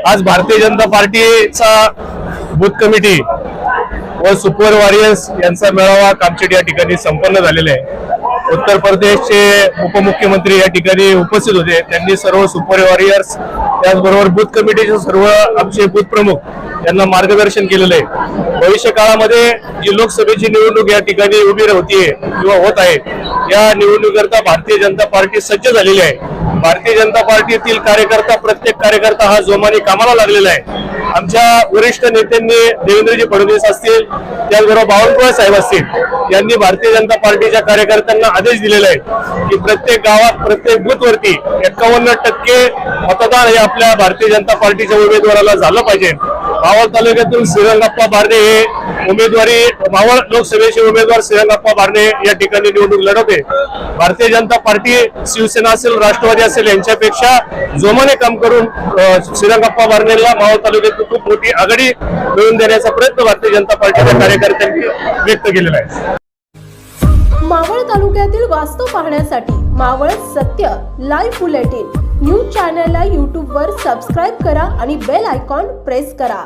आज भारतीय जनता पार्टीचा booth committee व सुपर वॉरियर्स यांचा मेळावा कामशेट या ठिकाणी संपन्न झालेला आहे। उत्तर प्रदेशचे उपमुख्यमंत्री या ठिकाणी उपस्थित होते। त्यांनी सर्व सुपर वॉरियर्स त्याचबरोबर बूथ कमिटीचे सर्व आमचे बूथ प्रमुख यांना मार्गदर्शन केलेलं आहे। भविष्य काळामध्ये जी लोकसभेची निवडणूक या ठिकाणी उभी होतीये किंवा होत आहे, या निवडणुकीकरता भारतीय जनता पार्टी सज्ज झालेली आहे। भारतीय जनता पार्टीतील कार्यकर्ता, प्रत्येक कार्यकर्ता हा जोमाने कामाला लागलेला आहे। आमच्या वरिष्ठ नेत्यांनी देवेंद्रजी फडणवीस असतील, त्याचबरोबर बावनकुळे साहेब असतील, यांनी भारतीय जनता पार्टीच्या कार्यकर्त्यांना आदेश दिलेला आहे की प्रत्येक गावात, प्रत्येक बूथवरती 51% मतदान हे आपल्या भारतीय जनता पार्टीच्या उमेदवाराला झालं पाहिजे। मावळ तालुक्यातून श्रीरंगप्पा बारणे हे उमेदवारी, मावळ लोकसभेचे उमेदवार श्रीरंगप्पा बारणे या ठिकाणी निवडणूक लढवते। भारतीय जनता पार्टी शिवसेना असेल, राष्ट्रवादी असेल, यांच्यापेक्षा जोमाने काम करून श्रीरंगप्पा बारणेला मावळ तालुक्यात खूप मोठी आघाडी मिळवून देण्याचा प्रयत्न भारतीय जनता पार्टीच्या कार्यकर्त्यांनी व्यक्त केलेला आहे। मावळ तालुक्यातील वास्तव पाहण्यासाठी मावळ सत्य लाईव्ह बुलेटिन न्यूज चॅनलला YouTube वर सबस्क्राईब करा आणि बेल आयकॉन प्रेस करा।